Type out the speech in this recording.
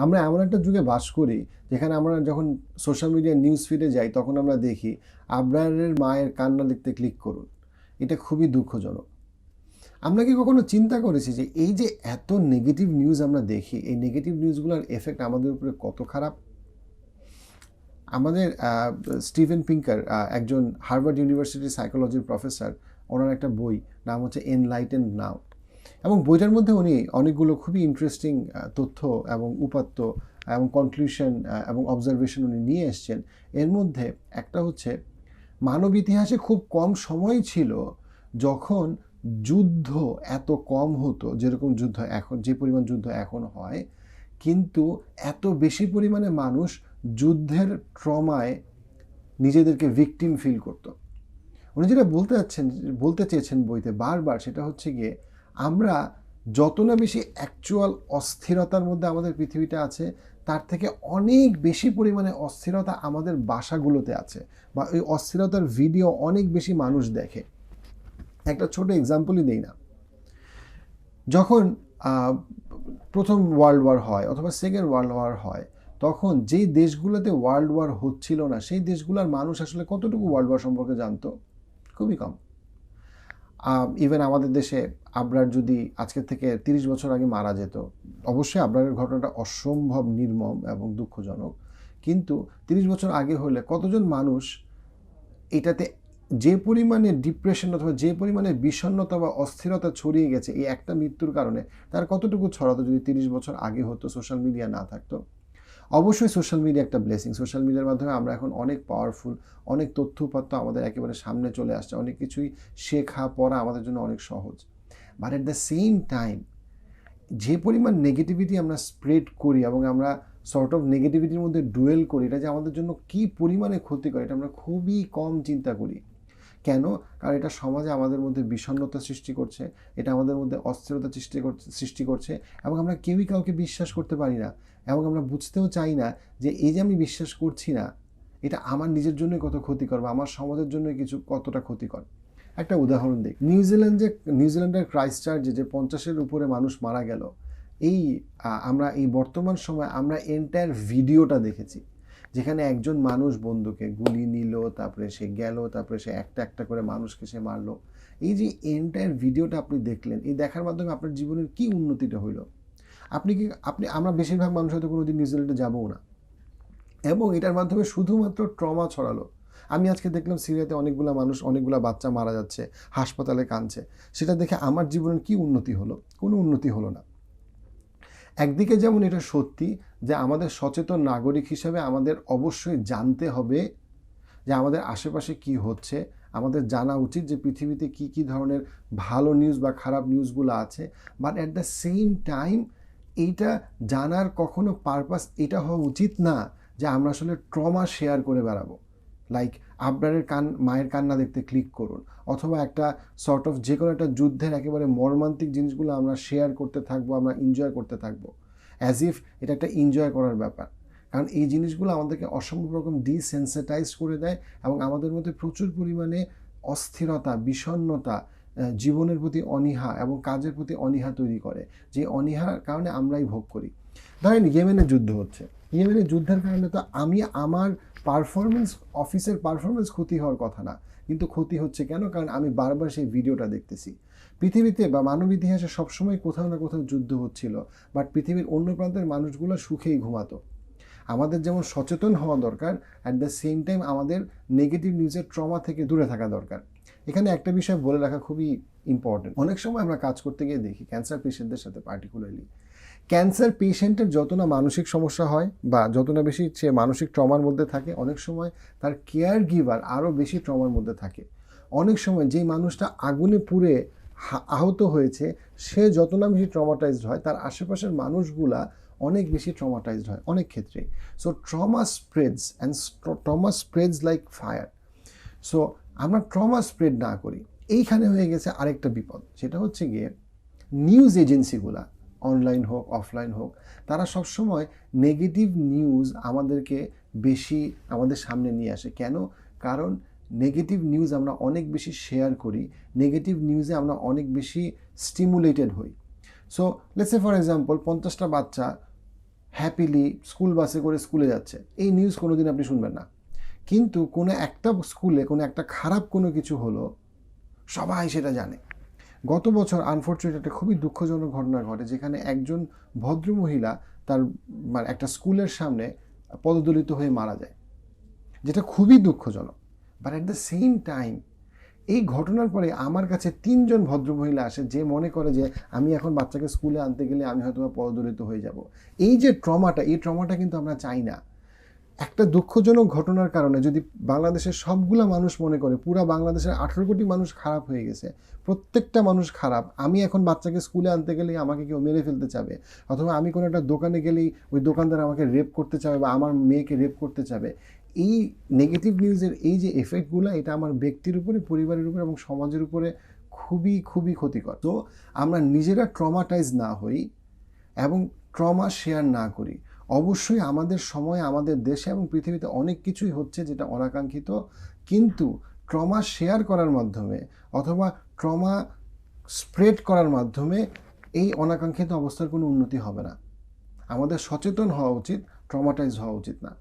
আমরা এমন একটা যুগে বাস করি যেখানে আমরা যখন সোশ্যাল মিডিয়া নিউজ ফিডে যাই তখন আমরা দেখি আবরারের মায়ের কান্না দেখতে ক্লিক করুন। এটা খুবই দুঃখজনক। আমরা কি কখনো চিন্তা করেছি যে এই যে এত নেগেটিভ নিউজ আমরা দেখি, এই নেগেটিভ নিউজগুলোর এফেক্ট আমাদের উপরে কত খারাপ? আমাদের স্টিভেন পিঙ্কার, একজন হার্ভার্ড ইউনিভার্সিটির সাইকোলজির প্রফেসর, ওনার একটা বই নাম হচ্ছে এনলাইটেন নাও, এবং বইটার মধ্যে উনি অনেকগুলো খুবই ইন্টারেস্টিং তথ্য এবং উপাত্ত এবং কনক্লুশন এবং অবজারভেশন উনি নিয়ে এসছেন। এর মধ্যে একটা হচ্ছে, মানব ইতিহাসে খুব কম সময় ছিল যখন যুদ্ধ এত কম হতো, যেরকম যুদ্ধ এখন, যে পরিমাণ যুদ্ধ এখন হয়, কিন্তু এত বেশি পরিমাণে মানুষ যুদ্ধের ট্রমায় নিজেদেরকে ভিকটিম ফিল করত। উনি যেটা বলতে চেয়েছেন বইতে বারবার, সেটা হচ্ছে গিয়ে আমরা যত না বেশি অ্যাকচুয়াল অস্থিরতার মধ্যে আমাদের পৃথিবীটা আছে, তার থেকে অনেক বেশি পরিমাণে অস্থিরতা আমাদের বাসাগুলোতে আছে, বা ওই অস্থিরতার ভিডিও অনেক বেশি মানুষ দেখে। একটা ছোট এক্সাম্পলই দেই না, যখন প্রথম ওয়ার্ল্ড ওয়ার হয় অথবা সেকেন্ড ওয়ার্ল্ড ওয়ার হয়, তখন যেই দেশগুলোতে ওয়ার্ল্ড ওয়ার হচ্ছিল না সেই দেশগুলোর মানুষ আসলে কতটুকু ওয়ার্ল্ড ওয়ার সম্পর্কে জানতো? খুবই কম। ইভেন আমাদের দেশে আবরার যদি আজকের থেকে 30 বছর আগে মারা যেত, অবশ্যই আবরারের ঘটনাটা অসম্ভব নির্মম এবং দুঃখজনক, কিন্তু 30 বছর আগে হলে কতজন মানুষ এটাতে, যে পরিমাণে ডিপ্রেশন অথবা যে পরিমাণে বিষণ্ণতা বা অস্থিরতা ছড়িয়ে গেছে এই একটা মৃত্যুর কারণে, তার কতটুকু ছড়াতো যদি 30 বছর আগে হতো, সোশ্যাল মিডিয়া না থাকতো? অবশ্যই সোশ্যাল মিডিয়া একটা ব্লেসিং। সোশ্যাল মিডিয়ার মাধ্যমে আমরা এখন অনেক পাওয়ারফুল, অনেক তথ্য উপাত্ত আমাদের একেবারে সামনে চলে আসছে, অনেক কিছুই শেখা পড়া আমাদের জন্য অনেক সহজ। But at the same time যে পরিমাণ নেগেটিভিটি আমরা স্প্রেড করি এবং আমরা সর্ট অফ নেগেটিভিটির মধ্যে ডুয়েল করি, এটা যে আমাদের জন্য কী পরিমাণে ক্ষতিকর এটা আমরা খুবই কম চিন্তা করি। কেন? কারণ এটা সমাজে আমাদের মধ্যে বিষণ্ণতা সৃষ্টি করছে, এটা আমাদের মধ্যে অস্থিরতা সৃষ্টি করছে, এবং আমরা কেউই কাউকে বিশ্বাস করতে পারি না, এবং আমরা বুঝতেও চাই না যে এই যে আমি বিশ্বাস করছি না, এটা আমার নিজের জন্যই কত ক্ষতিকর বা আমার সমাজের জন্য কিছু কতটা ক্ষতিকর। একটা উদাহরণ দিই, নিউজিল্যান্ডের ক্রাইস্টচার্চে যে 50-এর উপরে মানুষ মারা গেল, আমরা এই বর্তমান সময় আমরা এন্টায়ার ভিডিওটা দেখেছি, যেখানে একজন মানুষ বন্দুকে গুলি নিল, তারপরে সে গেল, তারপরে সে একটা একটা করে মানুষকে সে মারলো। এই যে এন্টায়ার ভিডিওটা আপনি দেখলেন, এই দেখার মাধ্যমে আপনার জীবনের কি উন্নতিটা হইল? আমরা বেশিরভাগ মানুষ হয়তো কোনোদিন নিউজিল্যান্ডে যাবও না, এবং এটার মাধ্যমে শুধুমাত্র ট্রমা ছড়ালো। আমি আজকে দেখলাম সিরিয়াতে অনেকগুলা বাচ্চা মারা যাচ্ছে, হাসপাতালে কাঁদছে। সেটা দেখে আমার জীবনের কি উন্নতি হলো? কোনো উন্নতি হলো না। একদিকে যেমন এটা সত্যি যে আমাদের সচেতন নাগরিক হিসেবে আমাদের অবশ্যই জানতে হবে যে আমাদের আশেপাশে কি হচ্ছে, আমাদের জানা উচিত যে পৃথিবীতে কি কি ধরনের ভালো নিউজ বা খারাপ নিউজগুলো আছে। But at the same time এইটা জানার কখনো পারপাস এটা হওয়া উচিত না যে আমরা আসলে ট্রমা শেয়ার করে বেড়াবো, লাইক আবরারের মায়ের কান্না দেখতে ক্লিক করুন, অথবা একটা সর্ট অফ যে কোনো একটা যুদ্ধের একেবারে মর্মান্তিক জিনিসগুলো আমরা শেয়ার করতে থাকবো, আমরা এনজয় করতে থাকবো, অ্যাজ ইফ এটা একটা এনজয় করার ব্যাপার। কারণ এই জিনিসগুলো আমাদেরকে অসম্ভব রকম ডিসেন্সিটাইজ করে দেয়, এবং আমাদের মধ্যে প্রচুর পরিমাণে অস্থিরতা, বিষণ্ণতা, জীবনের প্রতি অনীহা এবং কাজের প্রতি অনীহা তৈরি করে, যে অনীহার কারণে আমরাই ভোগ করি। ধরেন ইয়েমেনের যুদ্ধ হচ্ছে, ইয়েমেনের যুদ্ধের কারণে তো আমার অফিসের পারফরমেন্স ক্ষতি হওয়ার কথা না, কিন্তু ক্ষতি হচ্ছে কেন? কারণ আমি বারবার সেই ভিডিওটা দেখতেছি। পৃথিবীতে বা মানব ইতিহাসে সবসময় কোথাও না কোথাও যুদ্ধ হচ্ছিল, বাট পৃথিবীর অন্য প্রান্তের মানুষগুলো সুখেই ঘুমাতো। আমাদের যেমন সচেতন হওয়া দরকার, অ্যাট দ্য সেম টাইম আমাদের নেগেটিভ নিউজের ট্রমা থেকে দূরে থাকা দরকার। এখানে একটা বিষয় বলে রাখা খুবই ইম্পর্টেন্ট। অনেক সময় আমরা কাজ করতে গিয়ে দেখি ক্যান্সার পেশেন্টদের সাথে, পার্টিকুলারলি ক্যান্সার পেশেন্টের যত না মানসিক সমস্যা হয় বা যত না বেশি সে মানসিক ট্রমার মধ্যে থাকে, অনেক সময় তার কেয়ার গিভার আরও বেশি ট্রমার মধ্যে থাকে। অনেক সময় যেই মানুষটা আগুনে পুড়ে আহত হয়েছে, সে যত না বেশি ট্রমাটাইজড হয়, তার আশেপাশের মানুষগুলা অনেক বেশি ট্রমাটাইজড হয় অনেক ক্ষেত্রে। So trauma spreads like fire. So আমরা ট্রমা স্প্রেড না করি। এইখানে হয়ে গেছে আরেকটা বিপদ, সেটা হচ্ছে গিয়ে নিউজ এজেন্সিগুলা, অনলাইন হোক অফলাইন হোক, তারা সবসময় নেগেটিভ নিউজ আমাদেরকে বেশি আমাদের সামনে নিয়ে আসে। কেন? কারণ নেগেটিভ নিউজ আমরা অনেক বেশি শেয়ার করি, নেগেটিভ নিউজে আমরা অনেক বেশি স্টিমুলেটেড হই। So let's say for example 50টা বাচ্চা হ্যাপিলি স্কুল বাসে করে স্কুলে যাচ্ছে, এই নিউজ কোনোদিন আপনি শুনবেন না। কিন্তু কোনো একটা স্কুলে কোনো একটা খারাপ কোনো কিছু হলো, সবাই সেটা জানে। গত বছর আনফর্চুনেট একটা খুবই দুঃখজনক ঘটনা ঘটে, যেখানে একজন ভদ্রমহিলা তার মানে একটা স্কুলের সামনে পদদলিত হয়ে মারা যায়, যেটা খুবই দুঃখজনক। But at the same time এই ঘটনার পরে আমার কাছে 3জন ভদ্রমহিলা আসে, যে মনে করে যে আমি এখন বাচ্চাকে স্কুলে আনতে গেলে আমি হয়তো পদদলিত হয়ে যাব। এই যে ট্রমাটা, এই ট্রমাটা কিন্তু আমরা চাই না। একটা দুঃখজনক ঘটনার কারণে যদি বাংলাদেশের সবগুলা মানুষ মনে করে পুরা বাংলাদেশের 18 কোটি মানুষ খারাপ হয়ে গেছে, প্রত্যেকটা মানুষ খারাপ, আমি এখন বাচ্চাকে স্কুলে আনতে গেলেই আমাকে কেউ মেরে ফেলতে চাবে, অথবা আমি কোনো একটা দোকানে গেলেই ওই দোকানদার আমাকে রেপ করতে চাবে বা আমার মেয়েকে রেপ করতে চাবে, এই নেগেটিভ নিউজের এই যে এফেক্টগুলো, এটা আমার ব্যক্তির উপরে, পরিবারের উপরে এবং সমাজের উপরে খুবই খুবই ক্ষতিকর। তো আমরা নিজেরা ট্রমাটাইজ না হই এবং ট্রমা শেয়ার না করি। অবশ্যই আমাদের সময়, আমাদের দেশে এবং পৃথিবীতে অনেক কিছুই হচ্ছে যেটা অনাকাঙ্ক্ষিত, কিন্তু ট্রমা শেয়ার করার মাধ্যমে অথবা ট্রমা স্প্রেড করার মাধ্যমে এই অনাকাঙ্ক্ষিত অবস্থার কোনো উন্নতি হবে না। আমাদের সচেতন হওয়া উচিত, ট্রমাটাইজ হওয়া উচিত না।